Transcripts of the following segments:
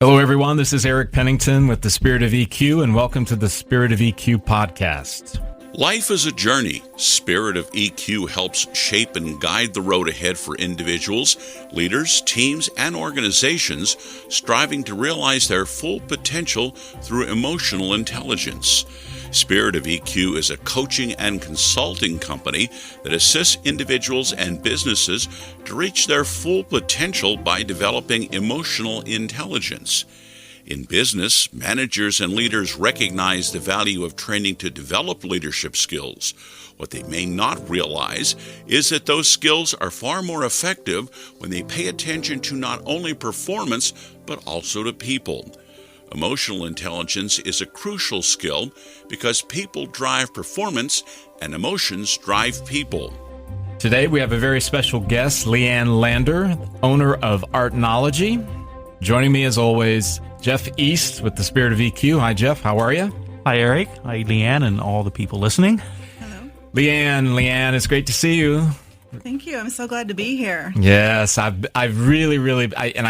Hello, everyone. This is Eric Pennington with the Spirit of EQ, and welcome to the Spirit of EQ podcast. Life is a journey. Spirit of EQ helps shape and guide the road ahead for individuals, leaders, teams, and organizations striving to realize their full potential through emotional intelligence. Spirit of EQ is a coaching and consulting company that assists individuals and businesses to reach their full potential by developing emotional intelligence. In business, managers and leaders recognize the value of training to develop leadership skills. What they may not realize is that those skills are far more effective when they pay attention to not only performance, but also to people. Emotional intelligence is a crucial skill because people drive performance and emotions drive people. Today we have a very special guest, Leanne Lander, owner of Artnology. Joining me as always, Jeff East with the Spirit of EQ. Hi, Jeff. How are you? Hi, Eric. Hi, Leanne, and all the people listening. Hello. Leanne, it's great to see you. Thank you. I'm so glad to be here. Yes, I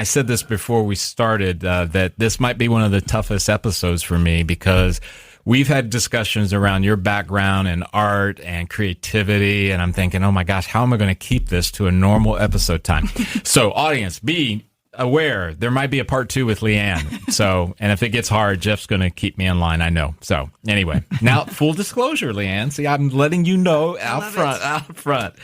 said this before we started, that this might be one of the toughest episodes for me because we've had discussions around your background in art and creativity, and I'm thinking, oh my gosh, how am I going to keep this to a normal episode time? So, audience, be aware there might be a part 2 with Leanne. So, and if it gets hard, Jeff's going to keep me in line, I know. So, anyway, now full disclosure, Leanne. See, I'm letting you know out front.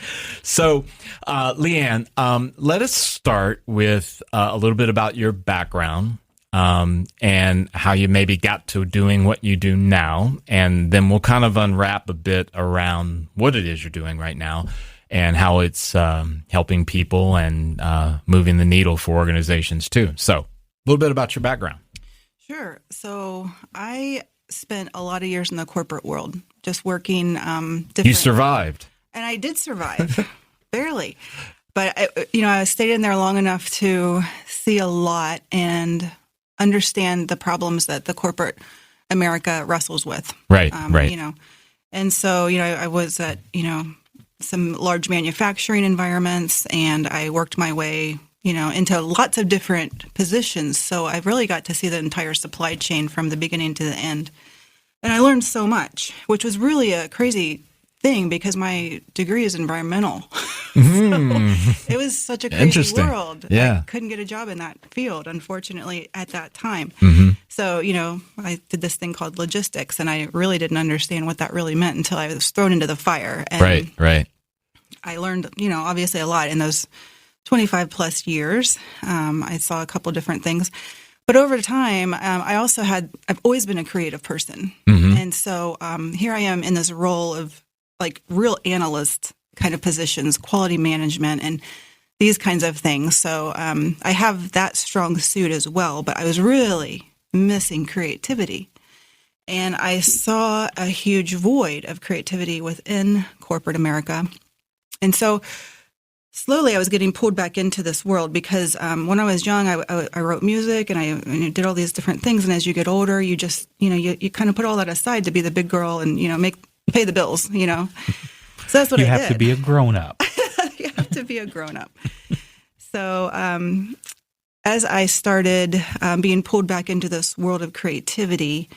So, Leanne, let us start with a little bit about your background and how you maybe got to doing what you do now, and then we'll kind of unwrap a bit around what it is you're doing right now and how it's helping people and moving the needle for organizations too. So a little bit about your background. Sure. So I spent a lot of years in the corporate world, just working different. You survived. And I did survive, barely. But, I stayed in there long enough to see a lot and understand the problems that the corporate America wrestles with. Right, right. And so, I was at, some large manufacturing environments, and I worked my way, into lots of different positions. So I really got to see the entire supply chain from the beginning to the end. And I learned so much, which was really a crazy thing because my degree is environmental. So it was such a crazy world. Yeah. I couldn't get a job in that field, unfortunately, at that time. Mm-hmm. So, I did this thing called logistics, and I really didn't understand what that really meant until I was thrown into the fire. And right. I learned, obviously a lot in those 25 plus years. I saw a couple different things. But over time, I've always been a creative person. Mm-hmm. And so here I am in this role of like real analyst kind of positions, quality management, and these kinds of things. So I have that strong suit as well, but I was really missing creativity. And I saw a huge void of creativity within corporate America. And so slowly I was getting pulled back into this world because when I was young, I wrote music and I did all these different things. And as you get older, you just, you kind of put all that aside to be the big girl and, pay the bills, So that's what I did. You have to be a grown-up. You have to be a grown-up. So as I started being pulled back into this world of creativity,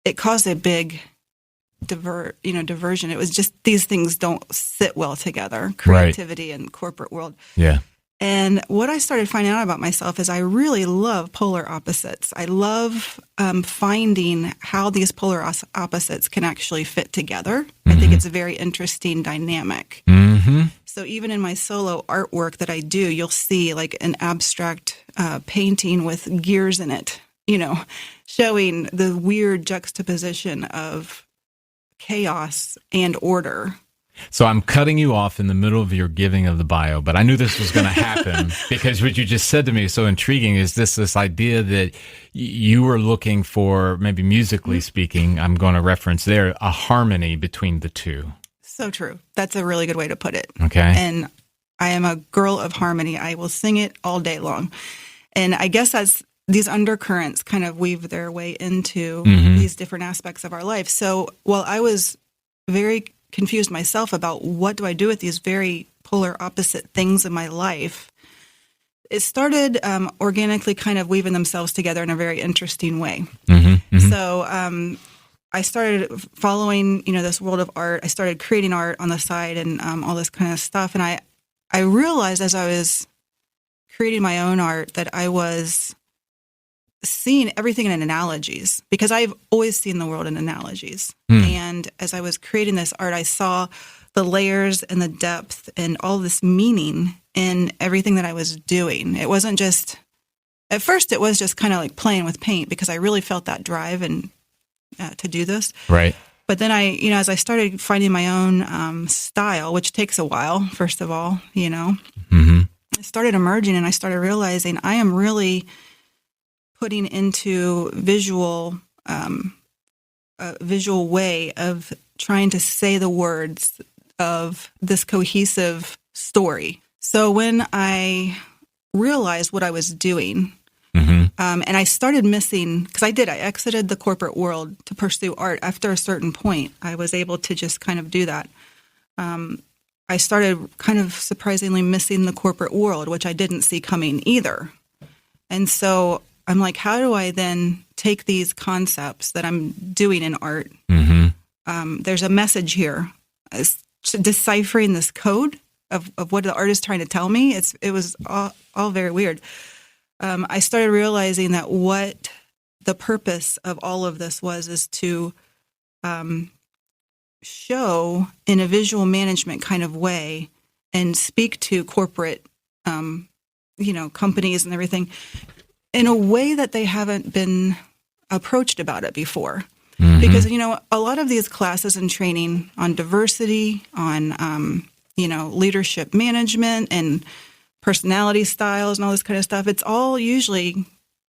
it caused a big diversion. It was just these things don't sit well together, creativity and corporate world. Yeah. And what I started finding out about myself is I really love polar opposites. I love finding how these polar opposites can actually fit together. Mm-hmm. I think it's a very interesting dynamic. Mm-hmm. So even in my solo artwork that I do, you'll see like an abstract painting with gears in it, showing the weird juxtaposition of chaos and order. So I'm cutting you off in the middle of your giving of the bio, but I knew this was going to happen because what you just said to me is so intriguing. Is this idea that you were looking for, maybe musically speaking, I'm going to reference there, a harmony between the two? So true. That's a really good way to put it. Okay. And I am a girl of harmony. I will sing it all day long. And I guess as these undercurrents kind of weave their way into these different aspects of our life. So while I was very confused myself about what do I do with these very polar opposite things in my life, it started organically kind of weaving themselves together in a very interesting way. So I started following, this world of art. I started creating art on the side and all this kind of stuff. And I realized as I was creating my own art that I was seeing everything in analogies, because I've always seen the world in analogies. And as I was creating this art, I saw the layers and the depth and all this meaning in everything that I was doing. It wasn't just, at first it was just kind of like playing with paint, because I really felt that drive and to do this. Right. But then as I started finding my own style, which takes a while, first of all, it started emerging, and I started realizing I am really putting into visual way of trying to say the words of this cohesive story. So when I realized what I was doing, and I started missing, because I exited the corporate world to pursue art. After a certain point, I was able to just kind of do that. I started kind of surprisingly missing the corporate world, which I didn't see coming either. And so I'm like, how do I then take these concepts that I'm doing in art? There's a message here. Deciphering this code of what the art is trying to tell me, it was all very weird. I started realizing that what the purpose of all of this is to show in a visual management kind of way and speak to corporate, companies and everything in a way that they haven't been approached about it before. Because, a lot of these classes and training on diversity, on, leadership management and personality styles and all this kind of stuff, it's all usually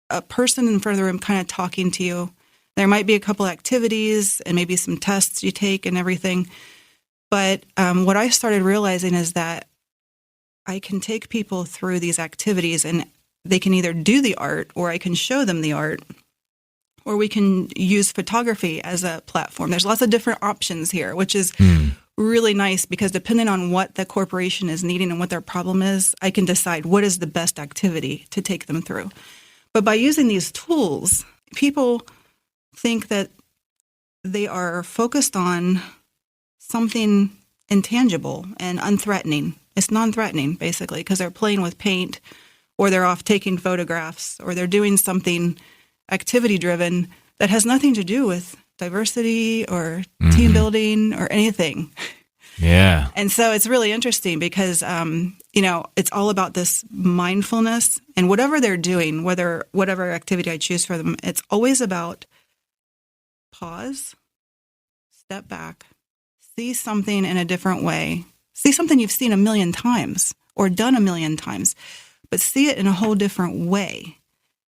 a person in front of the room kind of talking to you. There might be a couple activities and maybe some tests you take and everything. But what I started realizing is that I can take people through these activities, and they can either do the art, or I can show them the art, or we can use photography as a platform. There's lots of different options here, which is really nice, because depending on what the corporation is needing and what their problem is, I can decide what is the best activity to take them through. But by using these tools, people think that they are focused on something intangible and unthreatening. It's non-threatening, basically, because they're playing with paint, or they're off taking photographs, or they're doing something activity-driven that has nothing to do with diversity or team building or anything. Yeah. And so it's really interesting because, it's all about this mindfulness, and whatever they're doing, whatever activity I choose for them, it's always about pause, step back, see something in a different way, see something you've seen a million times or done a million times, but see it in a whole different way.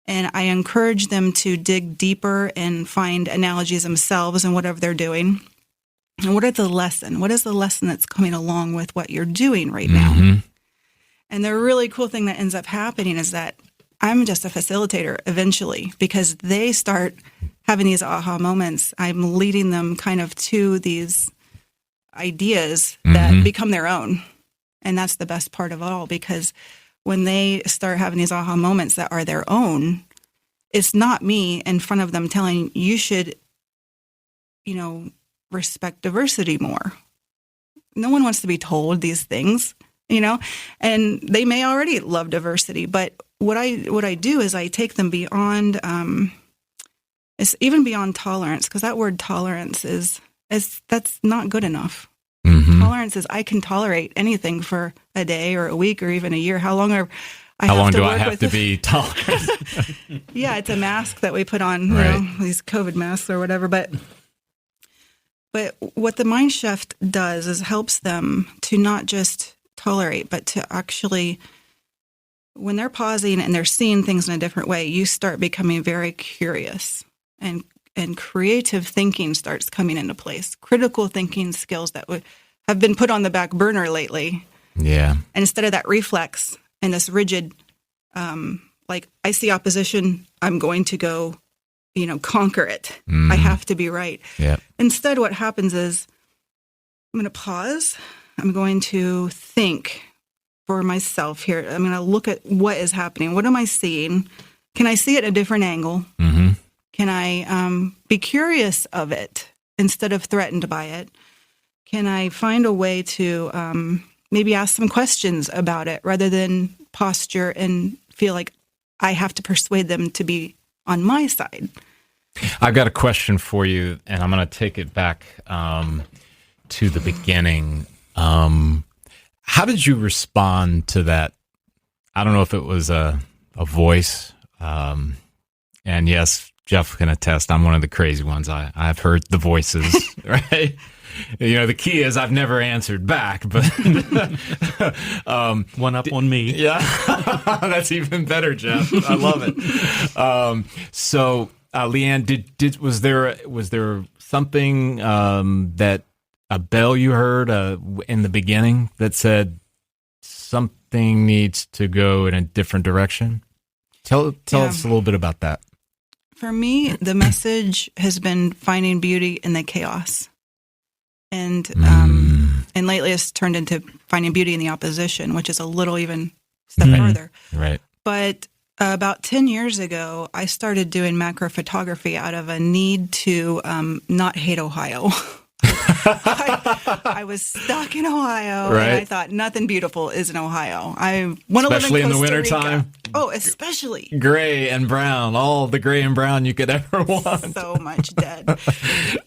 And I encourage them to dig deeper and find analogies themselves in whatever they're doing. And what is the lesson? What is the lesson that's coming along with what you're doing right now? And the really cool thing that ends up happening is that I'm just a facilitator eventually, because they start having these aha moments. I'm leading them kind of to these ideas that become their own. And that's the best part of it all, because when they start having these aha moments that are their own, it's not me in front of them telling you should, respect diversity more. No one wants to be told these things, and they may already love diversity. But what I do is I take them beyond, it's even beyond tolerance, because that word tolerance that's not good enough. Tolerance is I can tolerate anything for a day or a week or even a year. How long do I have to be tolerant? Yeah, it's a mask that we put on, these COVID masks or whatever. But what the Mind Shift does is helps them to not just tolerate, but to actually, when they're pausing and they're seeing things in a different way, you start becoming very curious, and creative thinking starts coming into place. Critical thinking skills that have been put on the back burner lately. Yeah. And instead of that reflex and this rigid, like I see opposition, I'm going to go, conquer it. I have to be right. Yeah. Instead, what happens is I'm going to pause. I'm going to think for myself here. I'm going to look at what is happening. What am I seeing? Can I see it at a different angle? Mm-hmm. Can I be curious of it instead of threatened by it? Can I find a way to maybe ask some questions about it rather than posture and feel like I have to persuade them to be on my side? I've got a question for you, and I'm going to take it back to the beginning. How did you respond to that? I don't know if it was a voice. And yes, Jeff can attest, I'm one of the crazy ones. I've heard the voices, right? You know, the key is I've never answered back, but One up on me. yeah, that's even better, Jeff. I love it. So, Leanne, was there something that a bell you heard in the beginning that said something needs to go in a different direction? Tell us a little bit about that. For me, the message has been finding beauty in the chaos. And lately it's turned into finding beauty in the opposition, which is a little even step further. Right. But about 10 years ago, I started doing macro photography out of a need to not hate Ohio. I was stuck in Ohio, Right. and I thought nothing beautiful is in Ohio. I want to live Especially in in the Costa wintertime? Rica. Oh, especially. Gray and brown, all the gray and brown you could ever want. So much dead.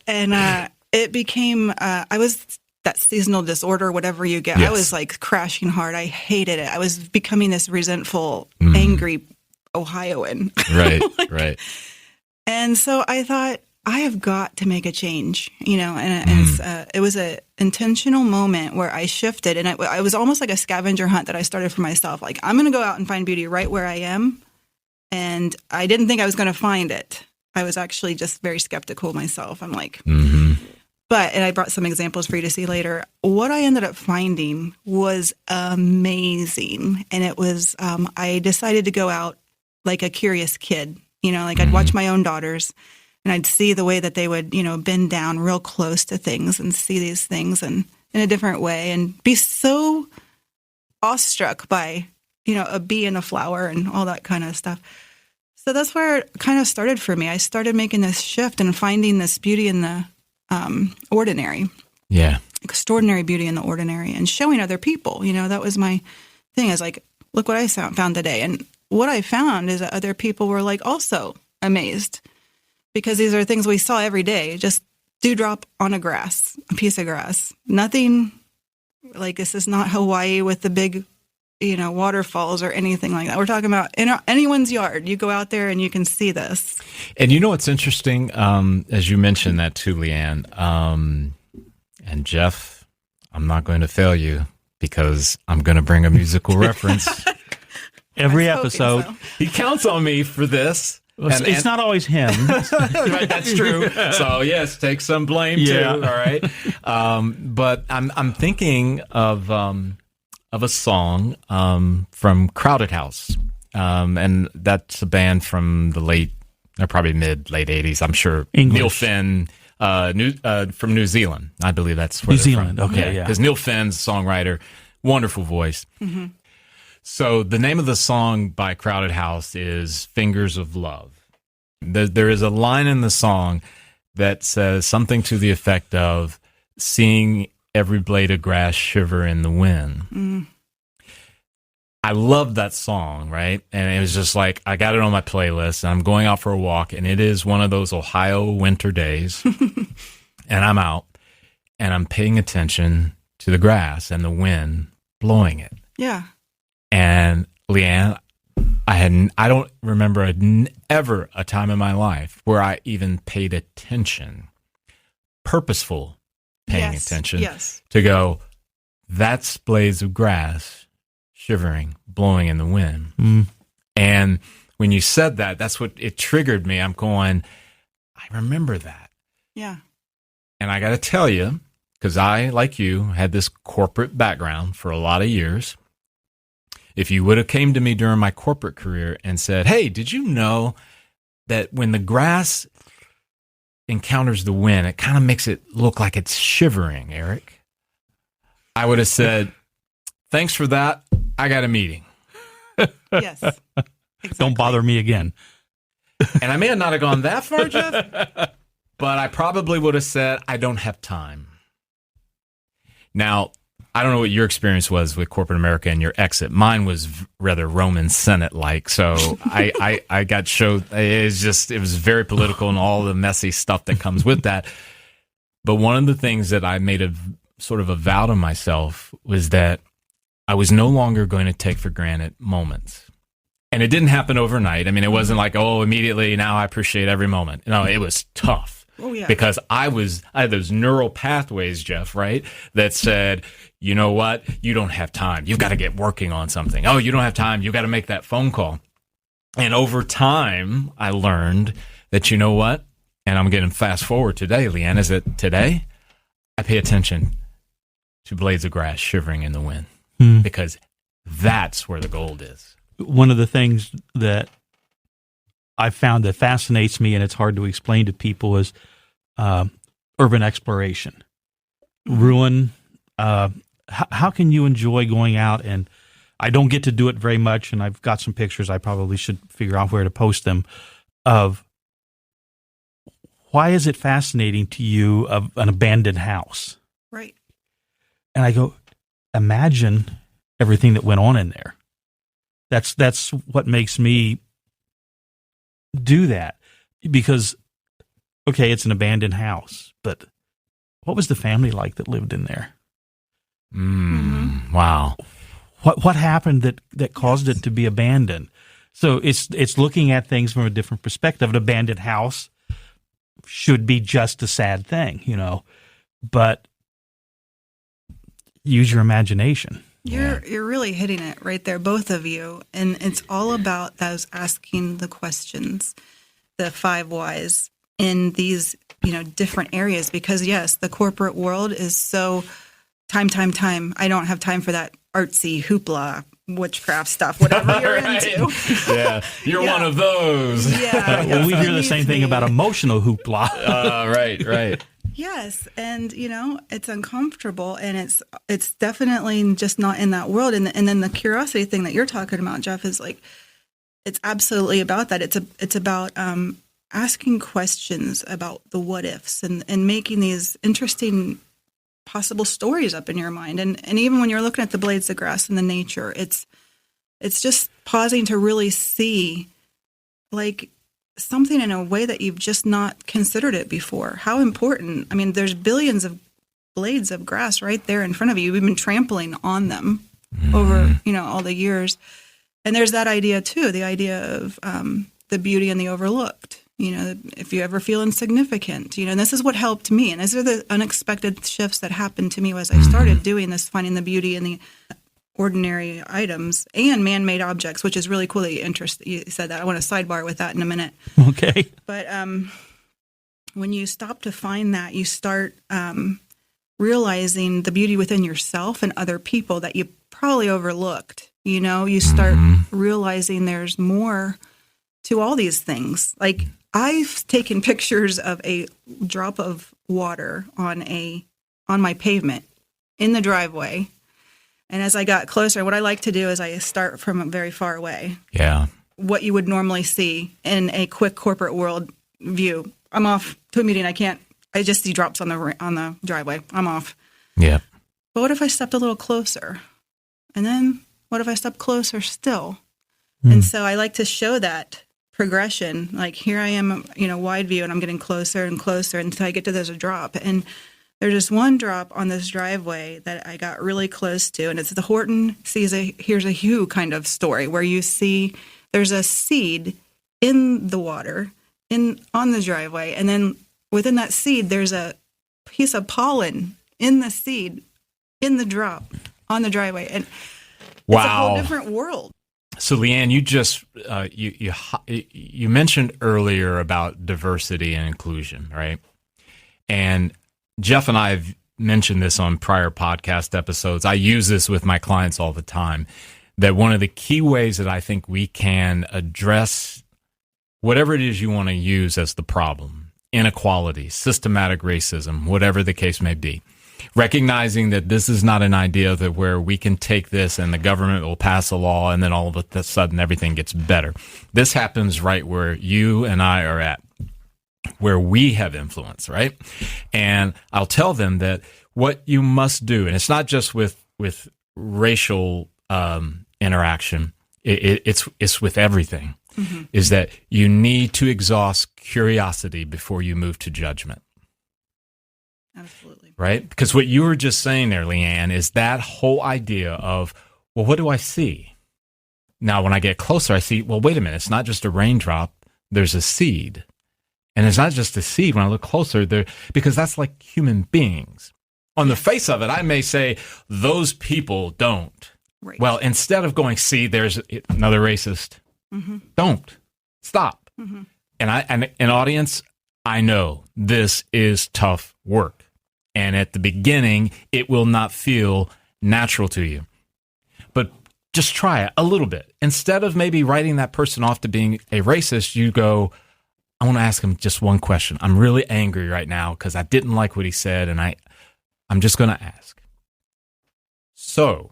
And it became, I was that seasonal disorder, whatever you get. Yes. I was like crashing hard. I hated it. I was becoming this resentful, angry Ohioan. Right, right. And so I thought, I have got to make a change, you know, and it was an intentional moment where I shifted, and I was almost like a scavenger hunt that I started for myself. Like, I'm going to go out and find beauty right where I am. And I didn't think I was going to find it. I was actually just very skeptical myself. I'm like, and I brought some examples for you to see later. What I ended up finding was amazing. And it was, I decided to go out like a curious kid, you know, like I'd watch my own daughters. And I'd see the way that they would, you know, bend down real close to things and see these things and in a different way and be so awestruck by, you know, a bee and a flower and all that kind of stuff. So that's where it kind of started for me. I started making this shift and finding this beauty in the ordinary. Yeah. Extraordinary beauty in the ordinary and showing other people. You know, that was my thing. I was like, look what I found today. And what I found is that other people were like also amazed. Because these are things we saw every day. Just dewdrop on a piece of grass. Nothing like this is not Hawaii with the big, you know, waterfalls or anything like that. We're talking about in anyone's yard. You go out there and you can see this. And you know what's interesting, as you mentioned that too, Leanne, and Jeff, I'm not going to fail you because I'm going to bring a musical reference. Every I was hoping episode. so. He counts on me for this. It's not always him. Right, that's true. So yes, take some blame Yeah. too. All right, but I'm thinking of a song from Crowded House, and that's a band from the probably late '80s. I'm sure. English. Neil Finn, from New Zealand, I believe that's where New they're Zealand, from. okay, yeah. Because Neil Finn's a songwriter, wonderful voice. Mm-hmm. So the name of the song by Crowded House is Fingers of Love. There is a line in the song that says something to the effect of seeing every blade of grass shiver in the wind. I love that song, right? And it was just like, I got it on my playlist and I'm going out for a walk and it is one of those Ohio winter days and I'm out and I'm paying attention to the grass and the wind blowing it. Yeah. And Leanne, I don't remember ever a time in my life where I even paid attention, purposeful paying attention to go, that's blades of grass shivering, blowing in the wind. And when you said that, that's what it triggered me. I'm going, I remember that. Yeah. And I got to tell you, because I, like you, had this corporate background for a lot of years. If you would have came to me during my corporate career and said, hey, did you know that when the grass encounters the wind, it kind of makes it look like it's shivering, Eric? I would have said, thanks for that. I got a meeting. Yes. Exactly. Don't bother me again. And I may not have gone that far, Jeff, but I probably would have said, I don't have time. Now, I don't know what your experience was with corporate America and your exit. Mine was rather Roman Senate-like. So I got showed, it was very political and all the messy stuff that comes with that. But one of the things that I made a sort of a vow to myself was that I was no longer going to take for granted moments. And it didn't happen overnight. I mean, it wasn't like, oh, immediately now I appreciate every moment. No, it was tough. Oh, yeah. Because I had those neural pathways, Jeff, right? That said, you know what? You don't have time. You've got to get working on something. Oh, you don't have time. You've got to make that phone call. And over time, I learned that, you know what? And I'm getting fast forward today, Leanne, is that today I pay attention to blades of grass shivering in the wind because that's where the gold is. One of the things that I found that fascinates me, and it's hard to explain to people, is urban exploration. Ruin. How can you enjoy going out? And I don't get to do it very much, and I've got some pictures. I probably should figure out where to post them. Of why is it fascinating to you of an abandoned house? Right. And I go, imagine everything that went on in there. That's what makes me do that, because, okay, it's an abandoned house, but what was the family like that lived in there? Wow. What happened that caused it to be abandoned? So it's looking at things from a different perspective. An abandoned house should be just a sad thing, but use your imagination. You're really hitting it right there, both of you. And it's all about those asking the questions, the 5 whys in these, different areas. Because yes, the corporate world is so time. I don't have time for that artsy hoopla, witchcraft stuff, whatever you're into. Yeah, you're one of those. Yeah. Well, we hear the same thing about emotional hoopla. Right. Yes, and it's uncomfortable, and it's definitely just not in that world. And then the curiosity thing that you're talking about, Jeff, is like it's absolutely about that. It's about asking questions about the what ifs and making these interesting possible stories up in your mind. And even when you're looking at the blades of grass and the nature, it's just pausing to really see like something in a way that you've just not considered it before. How important. I mean, there's billions of blades of grass right there in front of you. We've been trampling on them over, all the years. And there's that idea too, the idea of the beauty and the overlooked. If you ever feel insignificant, and this is what helped me. And these are the unexpected shifts that happened to me as I started doing this, finding the beauty in the ordinary items and man-made objects, which is really cool that you said that. I want to sidebar with that in a minute. Okay. But when you stop to find that, you start realizing the beauty within yourself and other people that you probably overlooked. You start realizing there's more to all these things. Like I've taken pictures of a drop of water on my pavement in the driveway. And as I got closer, what I like to do is I start from very far away. Yeah. What you would normally see in a quick corporate world view. I'm off to a meeting. I just see drops on the driveway. I'm off. Yeah. But what if I stepped a little closer? And then what if I stepped closer still? And so I like to show that progression. Like here I am, wide view, and I'm getting closer and closer until I get to there's a drop. And there's just one drop on this driveway that I got really close to, and it's the Horton here's a Hugh kind of story where you see there's a seed in the water on the driveway, and then within that seed there's a piece of pollen in the seed in the drop on the driveway, and wow, it's a whole different world. So, Leanne, you just you mentioned earlier about diversity and inclusion, right? And Jeff and I have mentioned this on prior podcast episodes. I use this with my clients all the time, that one of the key ways that I think we can address whatever it is you want to use as the problem, inequality, systematic racism, whatever the case may be, Recognizing that this is not an idea that where we can take this and the government will pass a law and then all of a sudden everything gets better. This happens right where you and I are at, where we have influence, right? And I'll tell them that what you must do, and it's not just with racial interaction, it's with everything, is that you need to exhaust curiosity before you move to judgment. Absolutely. Right? Because what you were just saying there, Leanne, is that whole idea of, well, what do I see? Now, when I get closer, I see, well, wait a minute, it's not just a raindrop, there's a seed. And it's not just a seed when I look closer there, because that's like human beings. On the face of it, I may say, those people don't. Right. Well, instead of going, see, there's another racist, don't. Stop. And an audience, I know this is tough work. And at the beginning, it will not feel natural to you. But just try it a little bit. Instead of maybe writing that person off to being a racist, you go, I want to ask him just one question. I'm really angry right now because I didn't like what he said, and I'm just going to ask. So,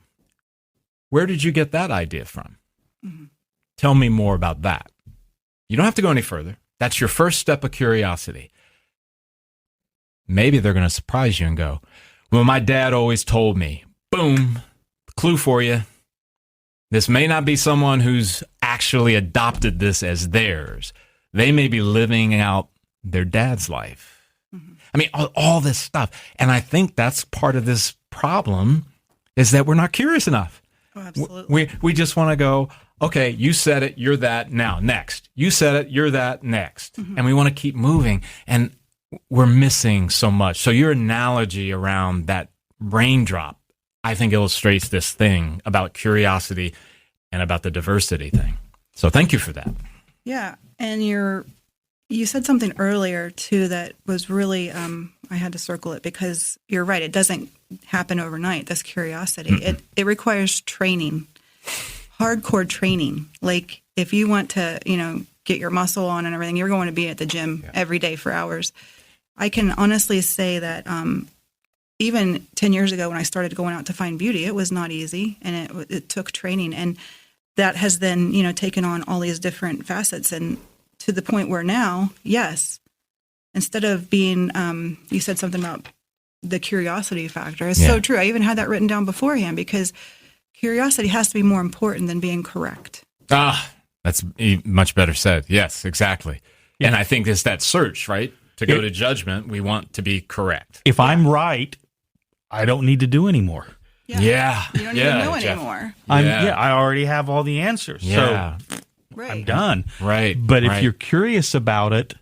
where did you get that idea from? Tell me more about that. You don't have to go any further. That's your first step of curiosity. Maybe they're going to surprise you and go, well, my dad always told me. Boom. Clue for you. This may not be someone who's actually adopted this as theirs. They may be living out their dad's life. I mean, all this stuff. And I think that's part of this problem is that we're not curious enough. Oh, absolutely. We just want to go, okay, you said it, you're that, now, next. You said it, you're that, next. And we want to keep moving. And we're missing so much. So your analogy around that raindrop, I think illustrates this thing about curiosity and about the diversity thing. So thank you for that. Yeah. And you said something earlier too that was really, I had to circle it because you're right. It doesn't happen overnight. This curiosity, it requires training, hardcore training. Like if you want to, get your muscle on and everything, you're going to be at the gym every day for hours. I can honestly say that even 10 years ago when I started going out to find beauty, it was not easy and it took training. And that has then, taken on all these different facets and to the point where now, yes, instead of being, you said something about the curiosity factor. It's so true. I even had that written down beforehand because curiosity has to be more important than being correct. That's much better said. Yes, exactly. Yeah. And I think it's that search, right? To go to judgment, we want to be correct. If I'm right, I don't need to do anymore. Yeah. You don't even know anymore. I already have all the answers. Yeah. So I'm done. Right. But if you're curious about it,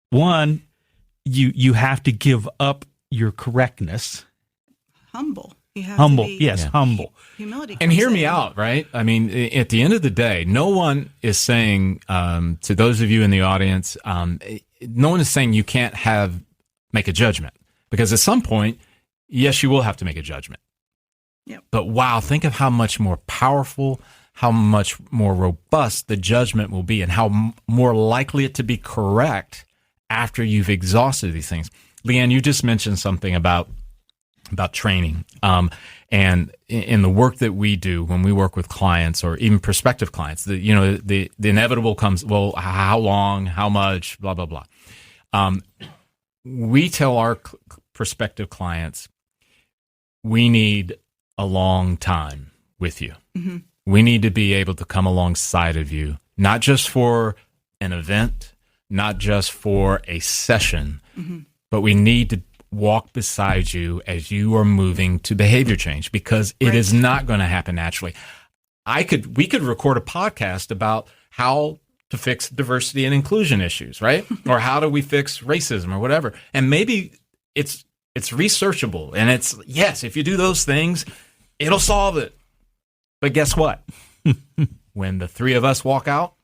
one, you have to give up your correctness. Humble. You have humble. to be, yes, humble. Humility. And hear me out, right? I mean, at the end of the day, no one is saying, to those of you in the audience, no one is saying you can't make a judgment. Because at some point, yes, you will have to make a judgment. Yep. But wow, think of how much more powerful, how much more robust the judgment will be and how more likely it to be correct after you've exhausted these things. Leanne, you just mentioned something about training. And in the work that we do when we work with clients or even prospective clients, the inevitable comes, well, how long, how much, blah, blah, blah. We tell our prospective clients, we need a long time with you. Mm-hmm. We need to be able to come alongside of you, not just for an event, not just for a session, but we need to walk beside you as you are moving to behavior change because it is not going to happen naturally. We could record a podcast about how to fix diversity and inclusion issues, right? Or how do we fix racism or whatever. And maybe it's researchable and yes, if you do those things, it'll solve it. But guess what? When the three of us walk out,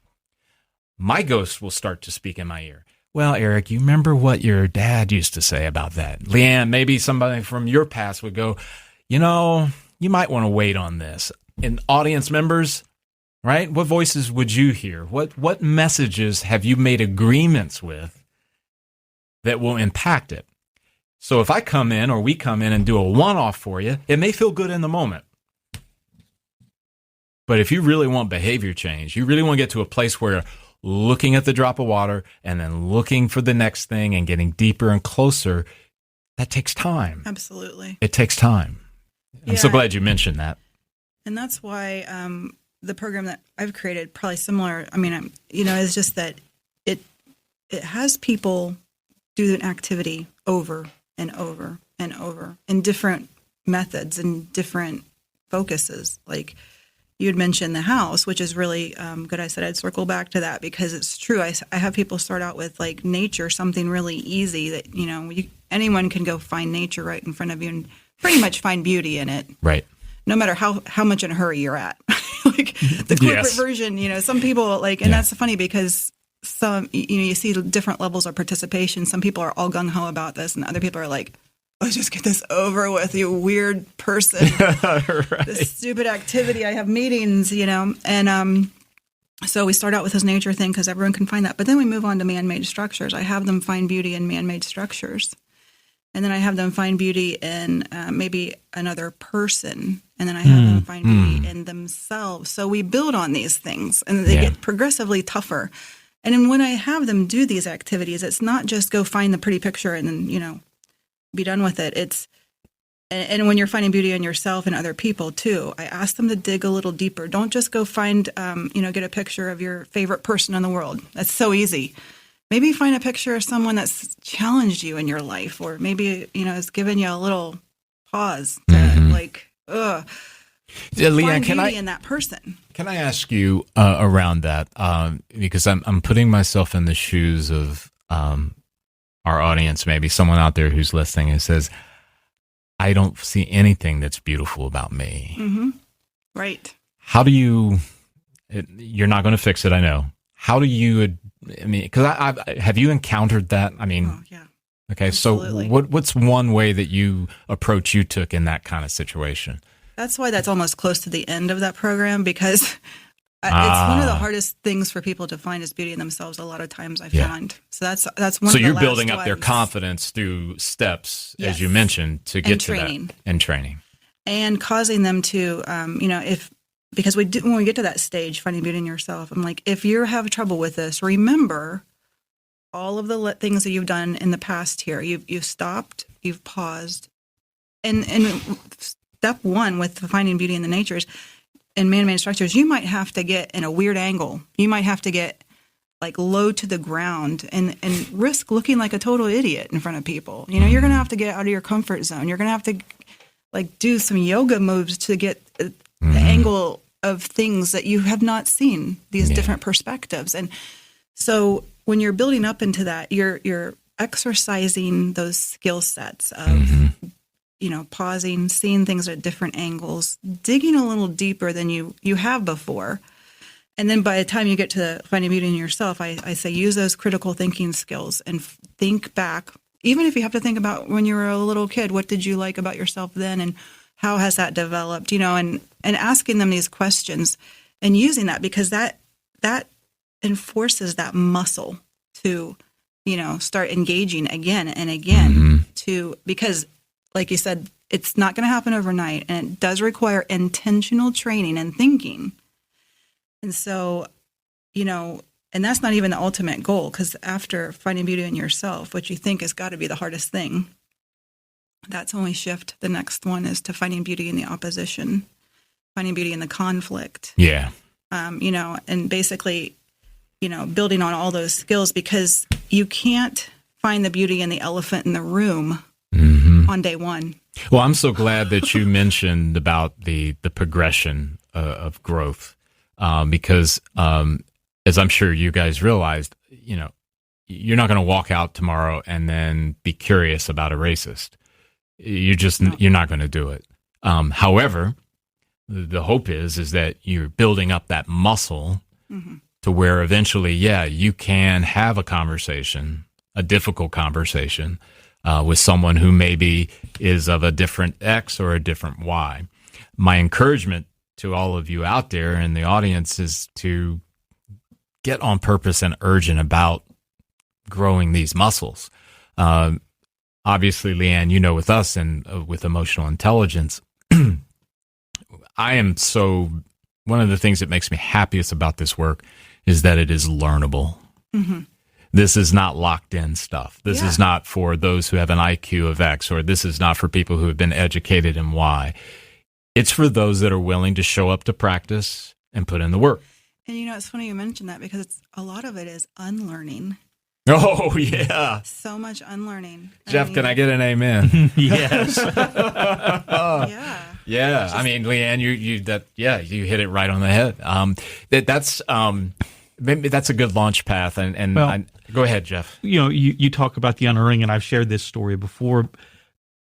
my ghost will start to speak in my ear. Well, Eric, you remember what your dad used to say about that? Leanne, maybe somebody from your past would go, you might want to wait on this. And audience members, right? What voices would you hear? What messages have you made agreements with that will impact it? So if I come in or we come in and do a one-off for you, it may feel good in the moment. But if you really want behavior change, you really want to get to a place where looking at the drop of water and then looking for the next thing and getting deeper and closer, that takes time. Absolutely. It takes time. I'm so Yeah. glad you mentioned that. And that's why the program that I've created, probably similar. I mean, is just that it has people do an activity over and over and over in different methods and different focuses. Like you had mentioned the house, which is really good. I said I'd circle back to that because it's true. I have people start out with like nature, something really easy that, anyone can go find nature right in front of you and pretty much find beauty in it. Right. No matter how much in a hurry you're at. Like the corporate Yes. version, some people like, and that's funny because some, you see different levels of participation. Some people are all gung ho about this and other people are like, let's just get this over with, you weird person. Right. This stupid activity. I have meetings, and so we start out with this nature thing because everyone can find that. But then we move on to man-made structures. I have them find beauty in man-made structures. And then I have them find beauty in maybe another person. And then I have them find beauty in themselves. So we build on these things and they get progressively tougher. And then when I have them do these activities, it's not just go find the pretty picture and then, be done with it. And when you're finding beauty in yourself and other people too, I ask them to dig a little deeper. Don't just go find, get a picture of your favorite person in the world. That's so easy. Maybe find a picture of someone that's challenged you in your life, or maybe, has given you a little pause to Yeah, find Leanne, beauty in that person. Can I ask you around that? Because I'm putting myself in the shoes of our audience, maybe someone out there who's listening and says, I don't see anything that's beautiful about me. Mm-hmm. Right. How do you, you're not going to fix it, I know. How do you, because have you encountered that? I mean, Oh, yeah. okay, Absolutely. so what's one way that you took in that kind of situation? That's why that's almost close to the end of that program because it's one of the hardest things for people to find is beauty in themselves. A lot of times I find. So that's one. So of the you're last building up their ones. confidence through steps, as Yes. you mentioned, to get And to training. that and training. And causing them to, because when we get to that stage, finding beauty in yourself, I'm like, if you have trouble with this, remember all of the things that you've done in the past here. You've stopped, you've paused, and step one with finding beauty in the natures and man-made structures, you might have to get in a weird angle. You might have to get like low to the ground and risk looking like a total idiot in front of people. You're going to have to get out of your comfort zone. You're going to have to like do some yoga moves to get the angle of things that you have not seen, these different perspectives. And so when you're building up into that, you're exercising those skill sets of, pausing, seeing things at different angles, digging a little deeper than you have before. And then by the time you get to finding beauty in yourself, I say use those critical thinking skills and think back. Even if you have to think about when you were a little kid, what did you like about yourself then and how has that developed, and asking them these questions and using that because that enforces that muscle to, start engaging again and again because like you said, it's not going to happen overnight and it does require intentional training and thinking. And so, and that's not even the ultimate goal because after finding beauty in yourself, which you think has got to be the hardest thing, that's when we shift. The next one is to finding beauty in the opposition, finding beauty in the conflict. Yeah. And basically, building on all those skills because you can't find the beauty in the elephant in the room on day one. Well, I'm so glad that you mentioned about the progression of growth because as I'm sure you guys realized, you're not going to walk out tomorrow and then be curious about a racist. You're not going to do it. However, the hope is that you're building up that muscle to where eventually, you can have a conversation, a difficult conversation with someone who maybe is of a different X or a different Y. My encouragement to all of you out there in the audience is to get on purpose and urgent about growing these muscles. obviously, Leanne, you know, with us and with emotional intelligence, one of the things that makes me happiest about this work is that it is learnable. Mm-hmm. This is not locked in stuff. This is not for those who have an IQ of X, or this is not for people who have been educated in Y. It's for those that are willing to show up to practice and put in the work. And it's funny you mentioned that, because a lot of it is unlearning. Oh, yeah. So much unlearning. Jeff, can I get an amen? Yes. Yeah. Yeah. I mean, Leanne, you hit it right on the head. Maybe that's a good launch path. Go ahead, Jeff. You talk about the unlearning, and I've shared this story before.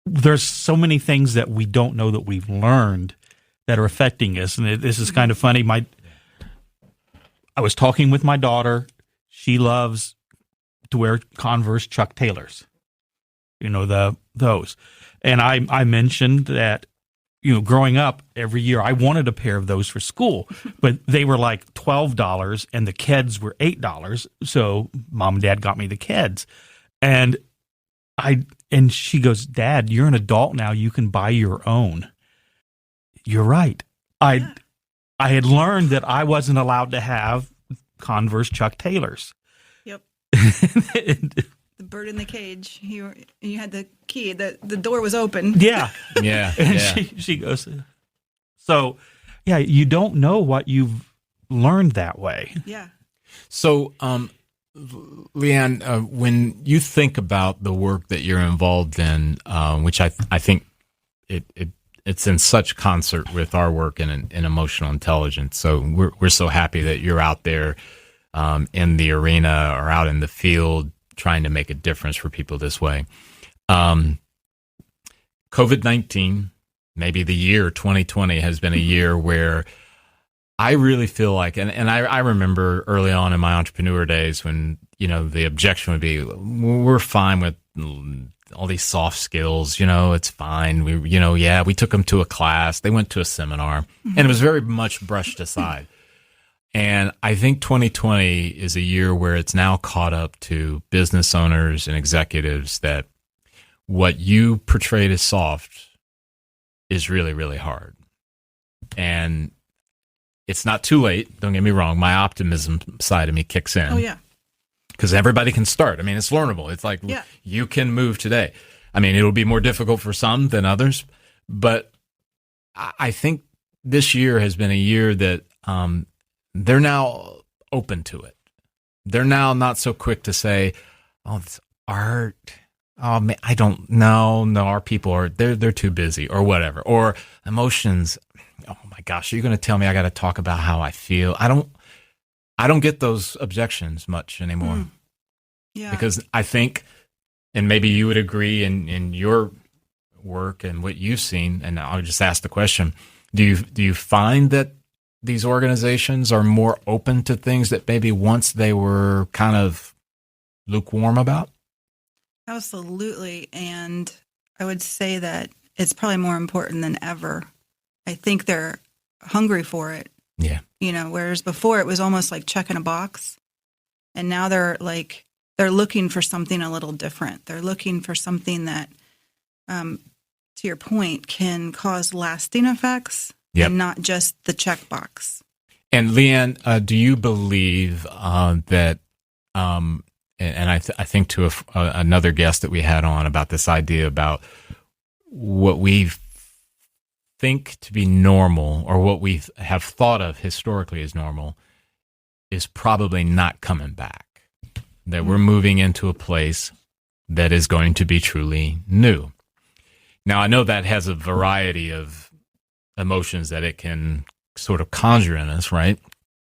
There's so many things that we don't know that we've learned that are affecting us. And this is kind of funny. I was talking with my daughter. She loves to wear Converse Chuck Taylors, those. And I mentioned that, growing up every year, I wanted a pair of those for school, but they were like $12 and the Keds were $8. So mom and dad got me the Keds. And she goes, Dad, you're an adult now. You can buy your own. You're right. I had learned that I wasn't allowed to have Converse Chuck Taylors. Yep. The bird in the cage. You had the key. The door was open. Yeah. Yeah. And she goes, so, yeah, you don't know what you've learned that way. Yeah. So, Leanne, when you think about the work that you're involved in, which I think it's in such concert with our work in emotional intelligence. So we're so happy that you're out there in the arena or out in the field trying to make a difference for people this way. COVID-19, maybe the year 2020 has been a year where I really feel like, and I remember early on in my entrepreneur days when, the objection would be, we're fine with all these soft skills, it's fine. We took them to a class, they went to a seminar, and it was very much brushed aside. And I think 2020 is a year where it's now caught up to business owners and executives that what you portrayed as soft is really, really hard. And it's not too late. Don't get me wrong. My optimism side of me kicks in. Oh, yeah. Because everybody can start. I mean, it's learnable. It's like you can move today. I mean, it'll be more difficult for some than others. But I think this year has been a year that they're now open to it. They're now not so quick to say, oh, it's art. Oh, man, I don't know. No, our people are, they're too busy or whatever. Or emotions. Oh my gosh, are you going to tell me I got to talk about how I feel? I don't get those objections much anymore. Yeah. Because I think, and maybe you would agree in your work and what you've seen, and I'll just ask the question, do you find that these organizations are more open to things that maybe once they were kind of lukewarm about? Absolutely. And I would say that it's probably more important than ever. I think they're hungry for it. Yeah. Whereas before it was almost like checking a box. And now they're looking for something a little different. They're looking for something that, to your point, can cause lasting effects and not just the checkbox. And Leanne, do you believe that, and I think to another guest that we had on about this idea about what we think to be normal or what we have thought of historically as normal is probably not coming back, that we're moving into a place that is going to be truly new. Now, I know that has a variety of emotions that it can sort of conjure in us, right?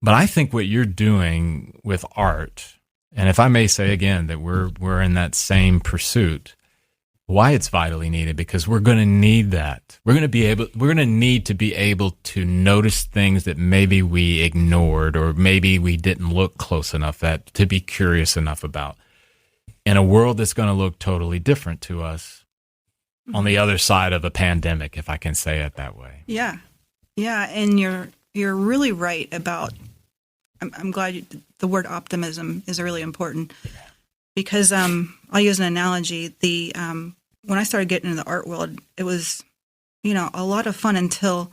But I think what you're doing with art, and if I may say again that we're in that same pursuit, why it's vitally needed, because we're going to need that. We're going to need to be able to notice things that maybe we ignored or maybe we didn't look close enough at, to be curious enough about, in a world that's going to look totally different to us on the other side of a pandemic, if I can say it that way. Yeah. Yeah. And you're really right about, I'm glad the word optimism is really important, because I'll use an analogy. When I started getting into the art world, it was, a lot of fun until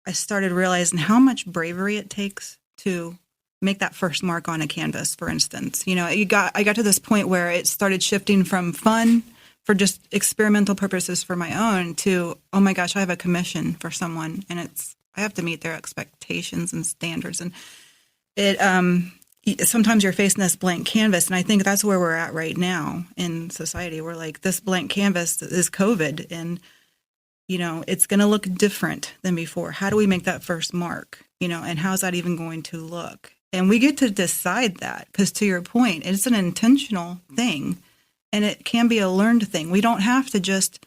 I started realizing how much bravery it takes to make that first mark on a canvas, for instance. I got to this point where it started shifting from fun for just experimental purposes for my own to, oh my gosh, I have a commission for someone and I have to meet their expectations and standards. And sometimes you're facing this blank canvas. And I think that's where we're at right now in society. We're like, this blank canvas is COVID, and it's going to look different than before. How do we make that first mark? And how's that even going to look? And we get to decide that, because to your point, it's an intentional thing, and it can be a learned thing. We don't have to just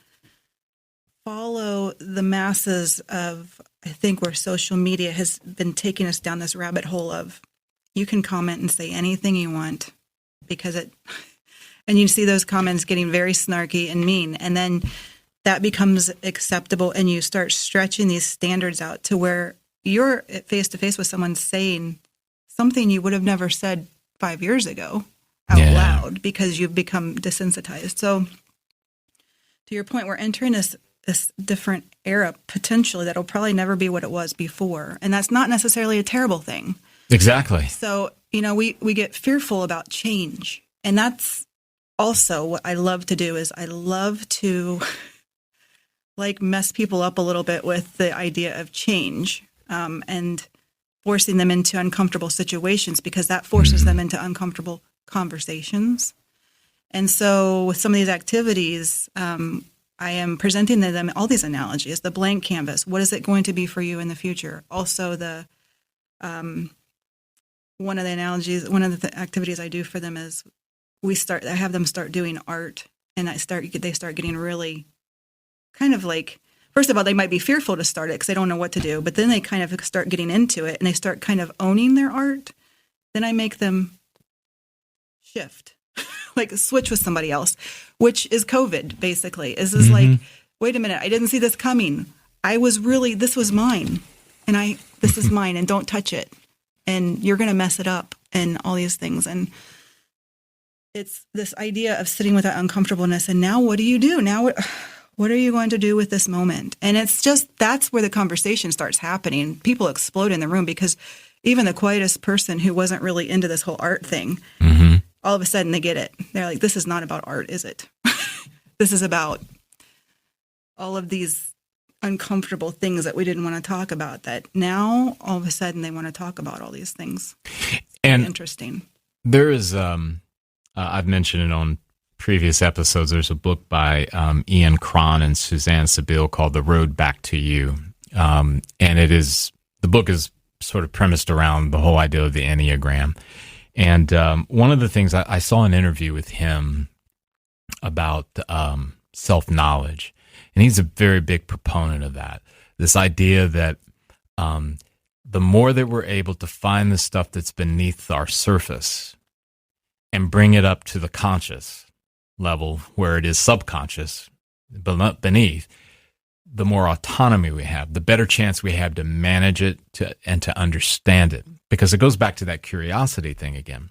follow the masses of, I think, where social media has been taking us down this rabbit hole of, you can comment and say anything you want and you see those comments getting very snarky and mean. And then that becomes acceptable, and you start stretching these standards out to where you're face to face with someone saying something you would have never said 5 years ago out loud, because you've become desensitized. So to your point, we're entering this different era potentially that'll probably never be what it was before. And that's not necessarily a terrible thing. Exactly. So, we get fearful about change. And that's also what I love to do, is I love to mess people up a little bit with the idea of change, and forcing them into uncomfortable situations, because that forces them into uncomfortable conversations. And so with some of these activities, I am presenting to them all these analogies, the blank canvas. What is it going to be for you in the future? Also, one of the activities I do for them is I have them start doing art, and they start getting really kind of first of all, they might be fearful to start it because they don't know what to do, but then they kind of start getting into it and they start kind of owning their art. Then I make them shift, switch with somebody else, which is COVID, basically. This is wait a minute, I didn't see this coming. This was mine, and this is mine, and don't touch it. And you're going to mess it up, and all these things. And it's this idea of sitting with that uncomfortableness. And now what do you do? Now what are you going to do with this moment? And it's just, that's where the conversation starts happening. People explode in the room, because even the quietest person who wasn't really into this whole art thing, all of a sudden they get it. They're like, this is not about art, is it? This is about all of these uncomfortable things that we didn't want to talk about, that now all of a sudden they want to talk about all these things. And interesting. There is, I've mentioned it on previous episodes, there's a book by Ian Cron and Suzanne Sabile called The Road Back to You. And the book is sort of premised around the whole idea of the Enneagram. And one of the things, I saw an interview with him about self-knowledge, and he's a very big proponent of that. This idea that the more that we're able to find the stuff that's beneath our surface and bring it up to the conscious level where it is subconscious, but not beneath, the more autonomy we have, the better chance we have to manage it and to understand it. Because it goes back to that curiosity thing again.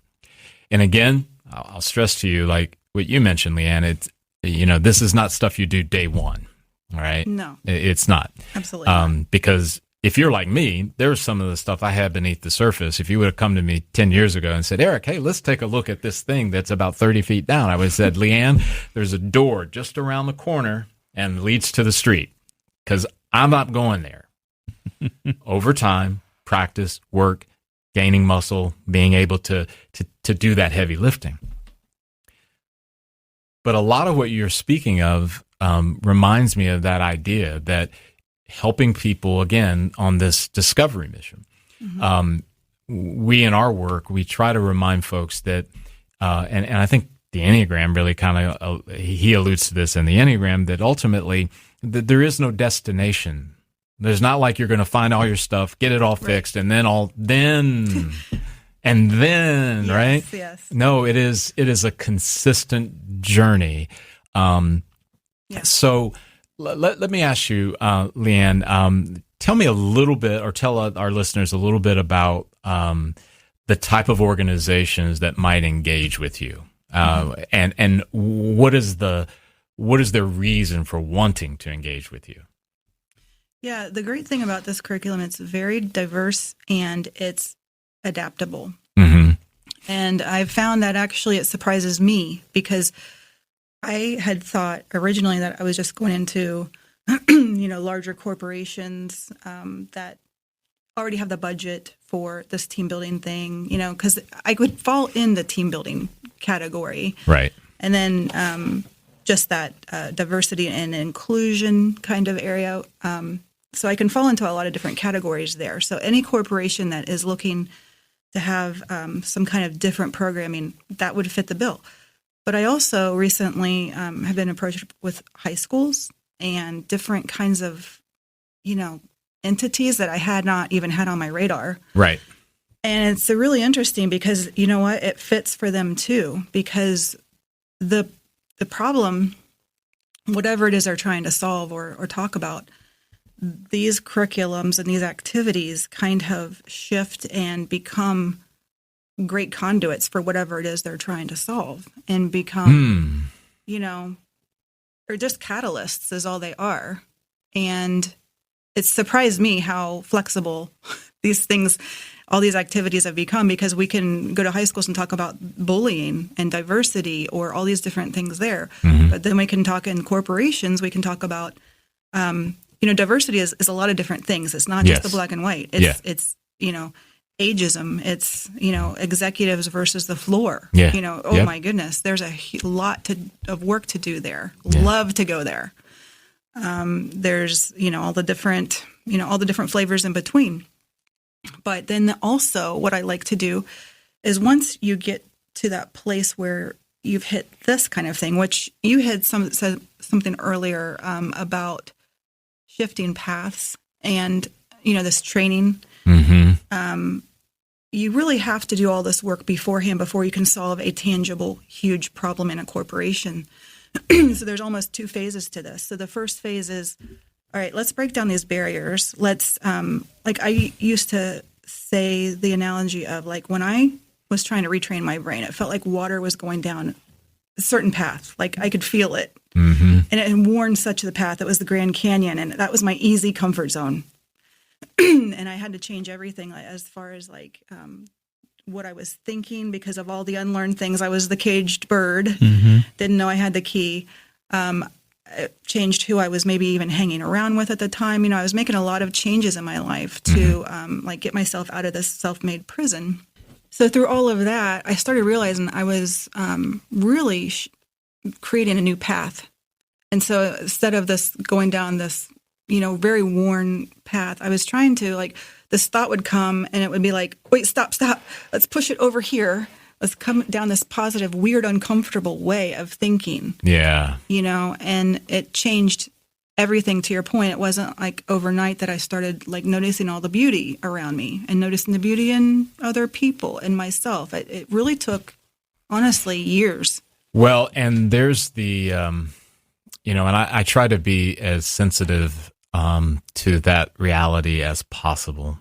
And again, I'll stress to you, like what you mentioned, Leanne, this is not stuff you do day one, all right? No. It's not. Absolutely not. Because if you're like me, there's some of the stuff I had beneath the surface. If you would have come to me 10 years ago and said, Eric, hey, let's take a look at this thing that's about 30 feet down, I would have said, Leanne, there's a door just around the corner and leads to the street, because I'm not going there. Over time, practice, work, gaining muscle, being able to do that heavy lifting. But a lot of what you're speaking of reminds me of that idea that helping people, again, on this discovery mission. We, in our work, we try to remind folks that, and I think the Enneagram really kind of, he alludes to this in the Enneagram, that ultimately that there is no destination. There's not like you're going to find all your stuff, get it all fixed, and then yes, right? Yes. No, it is a consistent journey. Yes. So let me ask you, Leanne, tell me a little bit, or tell our listeners a little bit about the type of organizations that might engage with you. And what is their reason for wanting to engage with you? Yeah, the great thing about this curriculum, it's very diverse and it's adaptable. Mm-hmm. And I've found that actually it surprises me because I had thought originally that I was just going into, larger corporations that already have the budget for this team building thing, because I could fall in the team building category. Right. And then just that diversity and inclusion kind of area. So I can fall into a lot of different categories there. So any corporation that is looking to have some kind of different programming, that would fit the bill. But I also recently have been approached with high schools and different kinds of, entities that I had not even had on my radar. Right. And it's really interesting because, you know what, it fits for them too, because the problem, whatever it is they're trying to solve or talk about, these curriculums and these activities kind of shift and become great conduits for whatever it is they're trying to solve and become, or just catalysts is all they are. And it surprised me how flexible these things, all these activities have become, because we can go to high schools and talk about bullying and diversity or all these different things there. Mm-hmm. But then we can talk in corporations, we can talk about, diversity is a lot of different things. It's not just the black and white. It's ageism. It's, executives versus the floor. Yeah. My goodness, there's a lot of work to do there. Yeah. Love to go there. There's, all the different flavors in between. But then also what I like to do is once you get to that place where you've hit this kind of thing, which you had said something earlier about shifting paths and, this training. Mm-hmm. You really have to do all this work beforehand before you can solve a tangible, huge problem in a corporation. So there's almost two phases to this. So the first phase is, all right, let's break down these barriers. Let's, I used to say the analogy of when I was trying to retrain my brain, it felt like water was going down a certain path. Like I could feel it. Mm-hmm. And it had worn such the path. It was the Grand Canyon, and that was my easy comfort zone. And I had to change everything as far as what I was thinking because of all the unlearned things. I was the caged bird, didn't know I had the key. It changed who I was maybe even hanging around with at the time. I was making a lot of changes in my life to get myself out of this self-made prison. So through all of that, I started realizing I was really creating a new path. And so instead of this going down this, very worn path, I was trying to this thought would come and it would be like, wait, stop. Let's push it over here. Let's come down this positive, weird, uncomfortable way of thinking. Yeah. And it changed everything. To your point, it wasn't overnight that I started noticing all the beauty around me and noticing the beauty in other people and myself. It really took, honestly, years. Well, and there's the, and I try to be as sensitive to that reality as possible.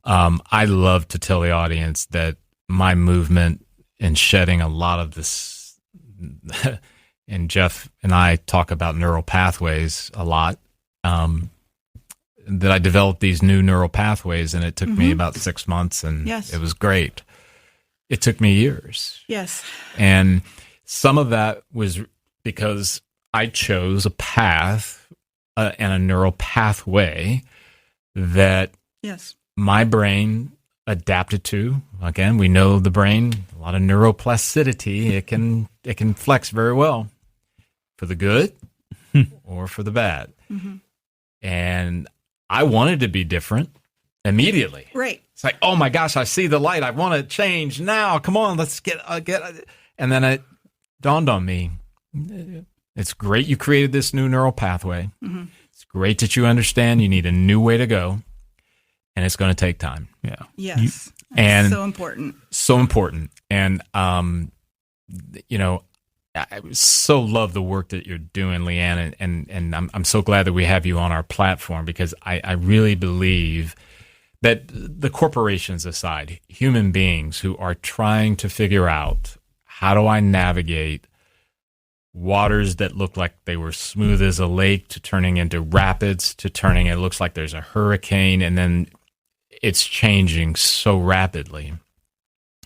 I love to tell the audience that my movement in shedding a lot of this, and Jeff and I talk about neural pathways a lot, that I developed these new neural pathways, and it took me about 6 months, and it was great. It took me years. Yes. And some of that was because I chose a path and a neural pathway that my brain adapted to. Again, we know the brain, a lot of neuroplasticity. It can flex very well for the good or for the bad. Mm-hmm. And I wanted to be different immediately. Right. It's like, oh my gosh, I see the light. I want to change now. Come on, let's get. And then it dawned on me. It's great you created this new neural pathway. Mm-hmm. It's great that you understand you need a new way to go, and it's going to take time. Yeah. Yes. And so important. So important. And, I so love the work that you're doing, Leanne, and I'm so glad that we have you on our platform, because I really believe that the corporations aside, human beings who are trying to figure out how do I navigate waters that look like they were smooth as a lake to turning into rapids to turning, it looks like there's a hurricane, and then it's changing so rapidly.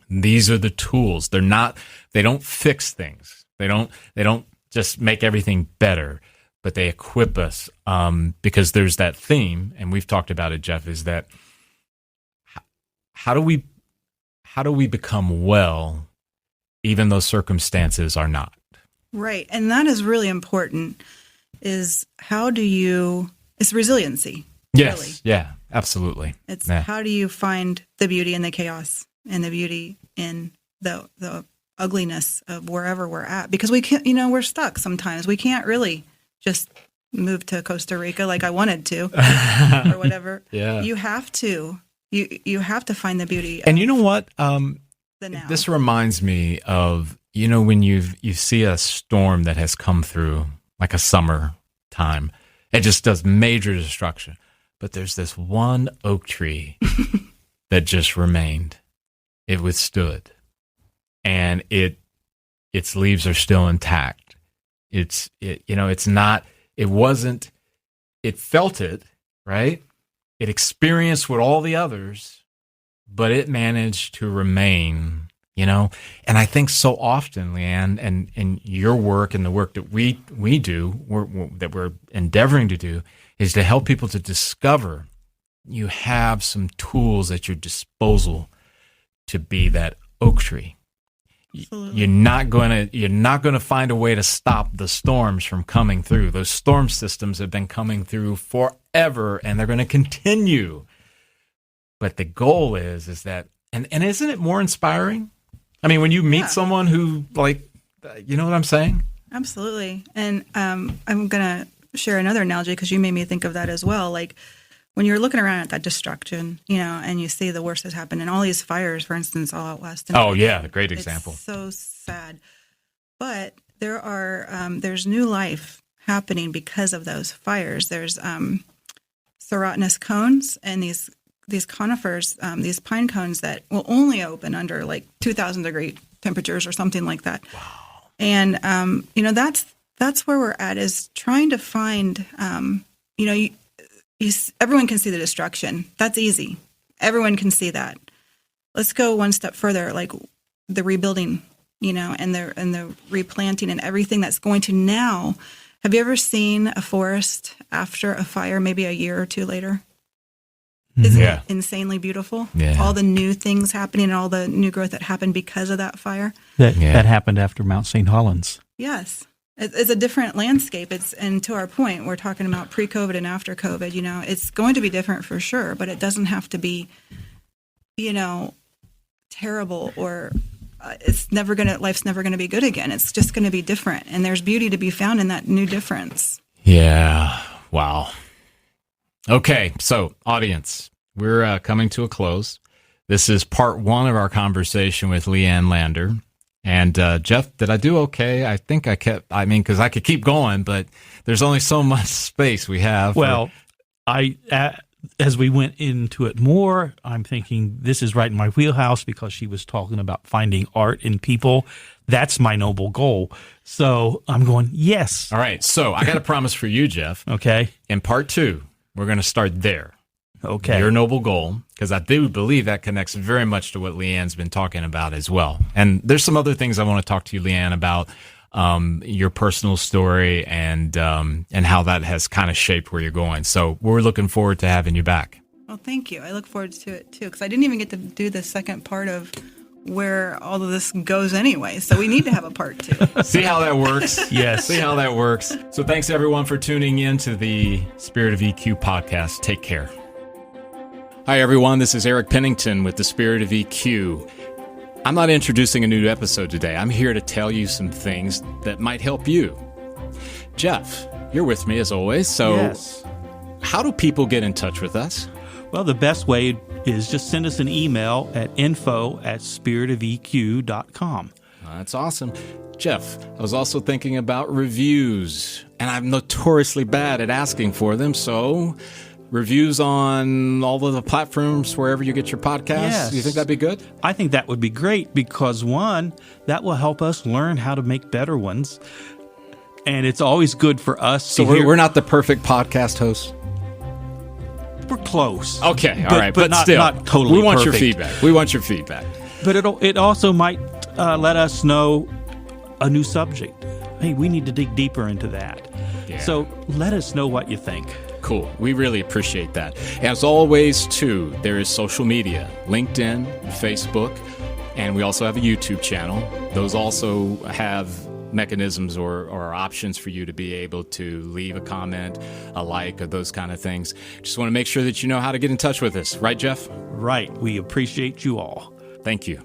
These are the tools. They don't fix things. They don't just make everything better, but they equip us, because there's that theme, and we've talked about it, Jeff, is that how do we become well even though circumstances are not? Right. And that is really important, is it's resiliency. Yes. Really. Yeah, absolutely. It's Yeah. how do you find the beauty in the chaos and the beauty in the ugliness of wherever we're at? Because we can't, we're stuck sometimes. We can't really just move to Costa Rica like I wanted to or whatever. Yeah. You have to. You have to find the beauty. And you know what? The now. This reminds me of, when you see a storm that has come through, like a summer time, it just does major destruction. But there's this one oak tree that just remained. It withstood, and its leaves are still intact. It felt it, right? It experienced with all the others, but it managed to remain, And I think so often, Leanne, and in your work and the work that we do, that we're endeavoring to do, is to help people to discover you have some tools at your disposal to be that oak tree. Absolutely. You're not going to find a way to stop the storms from coming through. Those storm systems have been coming through forever, and they're going to continue. But the goal is that, and isn't it more inspiring? I mean, when you meet someone who, you know what I'm saying? Absolutely. And I'm going to share another analogy because you made me think of that as well. Like when you're looking around at that destruction, and you see the worst has happened, and all these fires, for instance, all out west. Oh yeah, great example. It's so sad. But there's new life happening because of those fires. There's serotinous cones and these conifers, these pine cones that will only open under like 2,000 degree temperatures or something like that. Wow. And that's where we're at, is trying to find everyone can see the destruction. That's easy. Everyone can see that. Let's go one step further, like the rebuilding, and the replanting and everything that's going to now. Have you ever seen a forest after a fire, maybe a year or two later? Isn't it insanely beautiful? Yeah. All the new things happening and all the new growth that happened because of that fire. That happened after Mount St. Helens. Yes. It's a different landscape. And to our point, we're talking about pre-COVID and after COVID, it's going to be different for sure, but it doesn't have to be, terrible or life's never going to be good again. It's just going to be different. And there's beauty to be found in that new difference. Yeah. Wow. Okay. So audience, we're coming to a close. This is part one of our conversation with Leanne Lander. And Jeff, did I do okay? I think because I could keep going, but there's only so much space we have. Well, as we went into it more, I'm thinking this is right in my wheelhouse because she was talking about finding art in people. That's my noble goal. So I'm going, yes. All right. So I got a promise for you, Jeff. Okay. In part two, we're going to start there. Okay. Your noble goal, because I do believe that connects very much to what Leanne's been talking about as well. And there's some other things I want to talk to you, Leanne, about your personal story and how that has kind of shaped where you're going. So we're looking forward to having you back. Well, thank you. I look forward to it too, because I didn't even get to do the second part of where all of this goes anyway. So we need to have a part two. See how that works? Yes. See how that works. So thanks everyone for tuning in to the Spirit of EQ podcast. Take care. Hi, everyone. This is Eric Pennington with the Spirit of EQ. I'm not introducing a new episode today. I'm here to tell you some things that might help you. Jeff, you're with me as always. So yes. How do people get in touch with us? Well, the best way is just send us an email at info@spiritofeq.com. That's awesome. Jeff, I was also thinking about reviews, and I'm notoriously bad at asking for them, so reviews on all of the platforms wherever you get your podcasts? Yes. You think that'd be good? I think that would be great because, one, that will help us learn how to make better ones. And it's always good for us So to hear. we're not the perfect podcast hosts? We're close. Okay, all But- right. but not- still, not totally we want your perfect. feedback. We want your feedback. But it also might let us know a new subject. Hey, we need to dig deeper into that. Yeah. So let us know what you think. Cool. We really appreciate that. As always, too, there is social media, LinkedIn, Facebook, and we also have a YouTube channel. Those also have mechanisms or options for you to be able to leave a comment, a like, or those kind of things. Just want to make sure that you know how to get in touch with us. Right, Jeff? Right. We appreciate you all. Thank you.